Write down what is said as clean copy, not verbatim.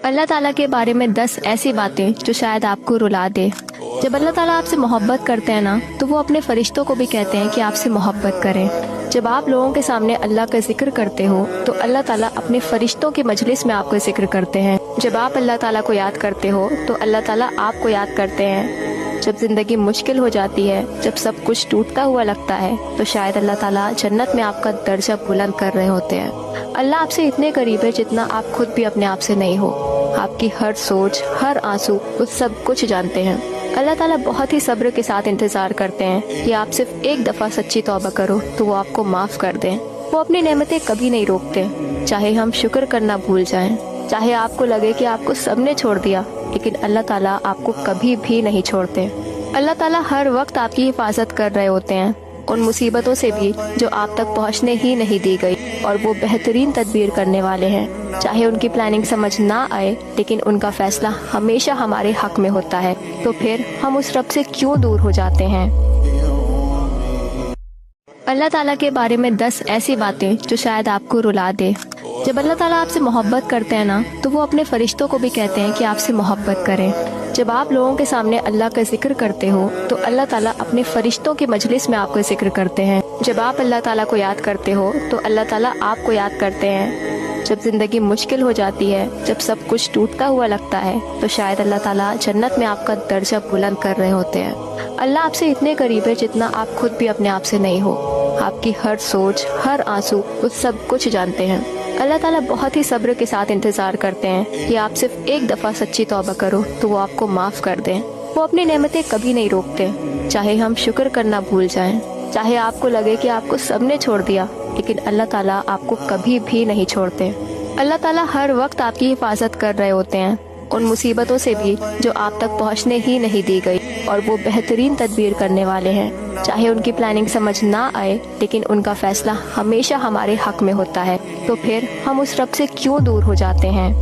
اللہ تعالیٰ کے بارے میں 10 ایسی باتیں جو شاید آپ کو رلا دے۔ جب اللہ تعالیٰ آپ سے محبت کرتے ہیں نا تو وہ اپنے فرشتوں کو بھی کہتے ہیں کہ آپ سے محبت کریں۔ جب آپ لوگوں کے سامنے اللہ کا ذکر کرتے ہو تو اللہ تعالیٰ اپنے فرشتوں کی مجلس میں آپ کا ذکر کرتے ہیں۔ جب آپ اللہ تعالیٰ کو یاد کرتے ہو تو اللہ تعالیٰ آپ کو یاد کرتے ہیں۔ جب زندگی مشکل ہو جاتی ہے، جب سب کچھ ٹوٹتا ہوا لگتا ہے تو شاید اللہ تعالیٰ جنت میں آپ کا درجہ بلند کر رہے ہوتے ہیں۔ اللہ آپ سے اتنے قریب ہے جتنا آپ خود بھی اپنے آپ سے نہیں ہو۔ آپ کی ہر سوچ، ہر آنسو، وہ سب کچھ جانتے ہیں۔ اللہ تعالیٰ بہت ہی صبر کے ساتھ انتظار کرتے ہیں کہ آپ صرف ایک دفعہ سچی توبہ کرو تو وہ آپ کو معاف کر دیں۔ وہ اپنی نعمتیں کبھی نہیں روکتے، چاہے ہم شکر کرنا بھول جائیں، چاہے آپ کو لگے کہ آپ کو سب نے چھوڑ دیا، لیکن اللہ تعالیٰ آپ کو کبھی بھی نہیں چھوڑتے۔ اللہ تعالیٰ ہر وقت آپ کی حفاظت کر رہے ہوتے ہیں، ان مصیبتوں سے بھی جو آپ تک پہنچنے ہی نہیں دی گئی، اور وہ بہترین تدبیر کرنے والے ہیں۔ چاہے ان کی پلاننگ سمجھ نہ آئے، لیکن ان کا فیصلہ ہمیشہ ہمارے حق میں ہوتا ہے، تو پھر ہم اس رب سے کیوں دور ہو جاتے ہیں؟ اللہ تعالیٰ کے بارے میں 10 ایسی باتیں جو شاید آپ کو رلا دے۔ جب اللہ تعالیٰ آپ سے محبت کرتے ہیں نا تو وہ اپنے فرشتوں کو بھی کہتے ہیں کہ آپ سے محبت کریں۔ جب آپ لوگوں کے سامنے اللہ کا ذکر کرتے ہو تو اللہ تعالیٰ اپنے فرشتوں کی مجلس میں آپ کا ذکر کرتے ہیں۔ جب آپ اللہ تعالیٰ کو یاد کرتے ہو تو اللہ تعالیٰ آپ کو یاد کرتے ہیں۔ جب زندگی مشکل ہو جاتی ہے، جب سب کچھ ٹوٹتا ہوا لگتا ہے تو شاید اللہ تعالیٰ جنت میں آپ کا درجہ بلند کر رہے ہوتے ہیں۔ اللہ آپ سے اتنے قریب ہے جتنا آپ خود بھی اپنے آپ سے نہیں ہو۔ آپ کی ہر سوچ، ہر آنسو، وہ سب کچھ جانتے ہیں۔ اللہ تعالیٰ بہت ہی صبر کے ساتھ انتظار کرتے ہیں کہ آپ صرف ایک دفعہ سچی توبہ کرو تو وہ آپ کو معاف کر دیں۔ وہ اپنی نعمتیں کبھی نہیں روکتے، چاہے ہم شکر کرنا بھول جائیں، چاہے آپ کو لگے کہ آپ کو سب نے چھوڑ دیا، لیکن اللہ تعالیٰ آپ کو کبھی بھی نہیں چھوڑتے۔ اللہ تعالیٰ ہر وقت آپ کی حفاظت کر رہے ہوتے ہیں، ان مصیبتوں سے بھی جو آپ تک پہنچنے ہی نہیں دی گئی، اور وہ بہترین تدبیر کرنے والے ہیں۔ چاہے ان کی پلاننگ سمجھ نہ آئے، لیکن ان کا فیصلہ ہمیشہ ہمارے حق میں ہوتا ہے، تو پھر ہم اس رب سے کیوں دور ہو جاتے ہیں؟